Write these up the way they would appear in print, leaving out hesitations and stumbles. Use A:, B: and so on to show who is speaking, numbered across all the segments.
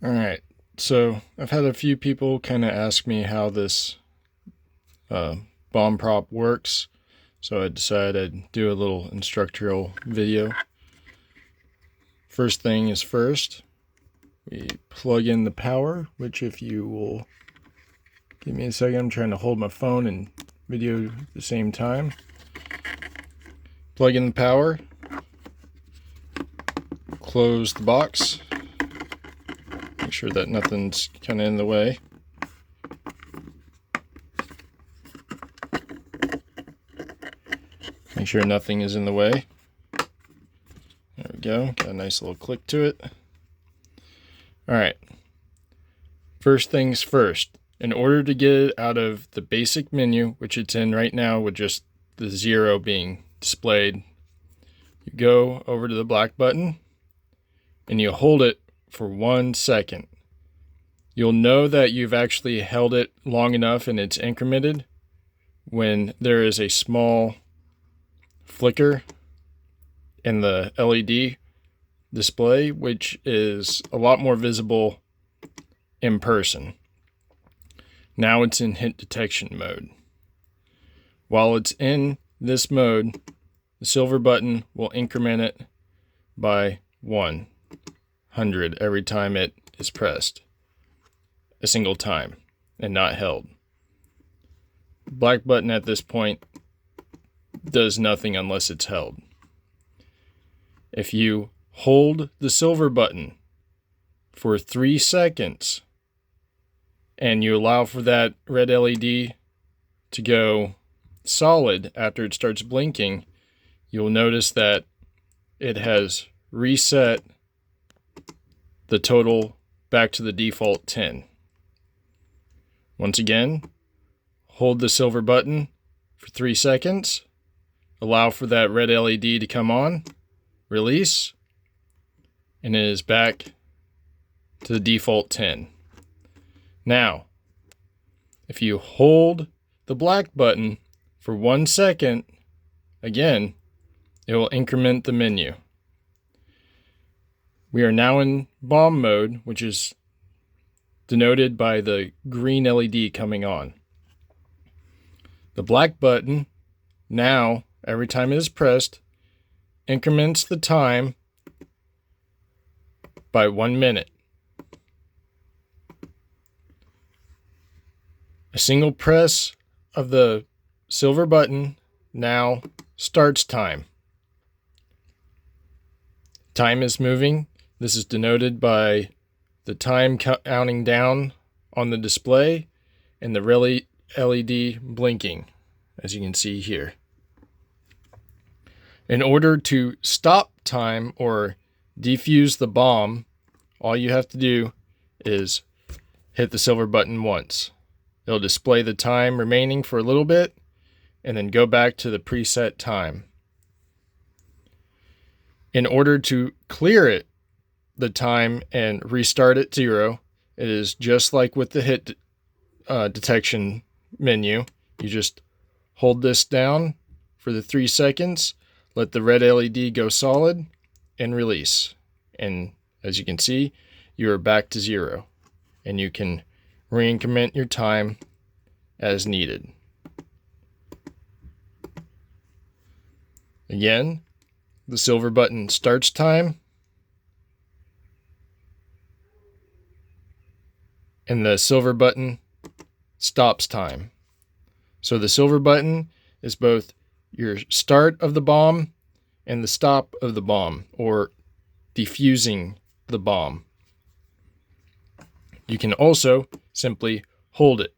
A: All right, so I've had a few people kind of ask me how this bomb prop works, so I decided I'd do a little instructional video. First thing is first, we plug in the power, which if you will give me a second, I'm trying to hold my phone and video at the same time. Plug in the power, close the box, make sure that nothing's kind of in the way. Make sure nothing is in the way. There we go, got a nice little click to it. Alright, first things first, in order to get it out of the basic menu, which it's in right now with just the 0 being displayed, you go over to the black button and you hold it for 1 second. You'll know that you've actually held it long enough and it's incremented when there is a small flicker in the LED display, which is a lot more visible in person. Now it's in hit detection mode. While it's in this mode, the silver button will increment it by 100 every time it is pressed, a single time, and not held. Black button at this point does nothing unless it's held. If you hold the silver button for 3 seconds and you allow for that red LED to go solid after it starts blinking, you'll notice that it has reset the total back to the default 10. Once again, hold the silver button for 3 seconds, allow for that red LED to come on, release, and it is back to the default 10. Now, if you hold the black button for 1 second, again, it will increment the menu. We are now in bomb mode, which is denoted by the green LED coming on. The black button now, every time it is pressed, increments the time by 1 minute. A single press of the silver button now starts time. Time is moving. This is denoted by the time counting down on the display and the LED blinking, as you can see here. In order to stop time or defuse the bomb, all you have to do is hit the silver button once. It'll display the time remaining for a little bit and then go back to the preset time. In order to clear it, the time, and restart at 0, it is just like with the hit detection menu. You just hold this down for the 3 seconds, let the red LED go solid, and release. And as you can see, you are back to 0, and you can re-increment your time as needed. Again, the silver button starts time, and the silver button stops time. So the silver button is both your start of the bomb and the stop of the bomb, or defusing the bomb. You can also simply hold it.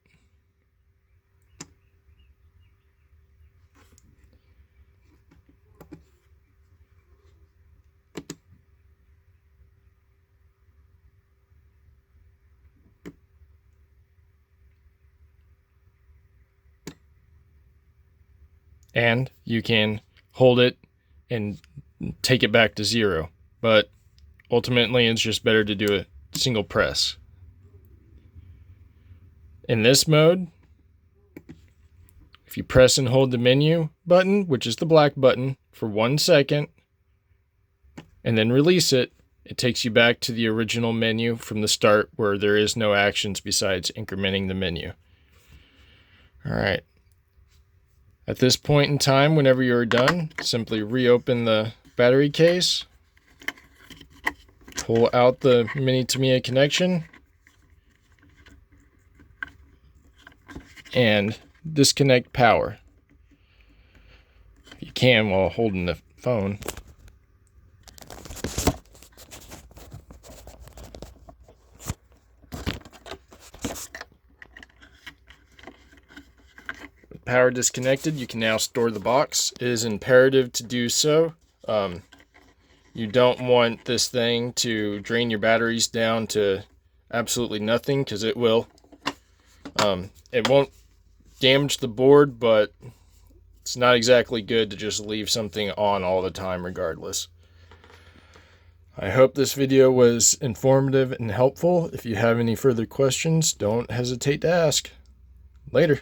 A: And you can hold it and take it back to 0. But ultimately, it's just better to do a single press. In this mode, if you press and hold the menu button, which is the black button, for 1 second, and then release it, it takes you back to the original menu from the start where there is no actions besides incrementing the menu. All right. At this point in time, whenever you're done, simply reopen the battery case, pull out the mini Tamiya connection, and disconnect power. If you can while holding the phone. Power disconnected, you can now store the box. It is imperative to do so. You don't want this thing to drain your batteries down to absolutely nothing, because it will. It won't damage the board, but it's not exactly good to just leave something on all the time regardless. I hope this video was informative and helpful. If you have any further questions, don't hesitate to ask. Later.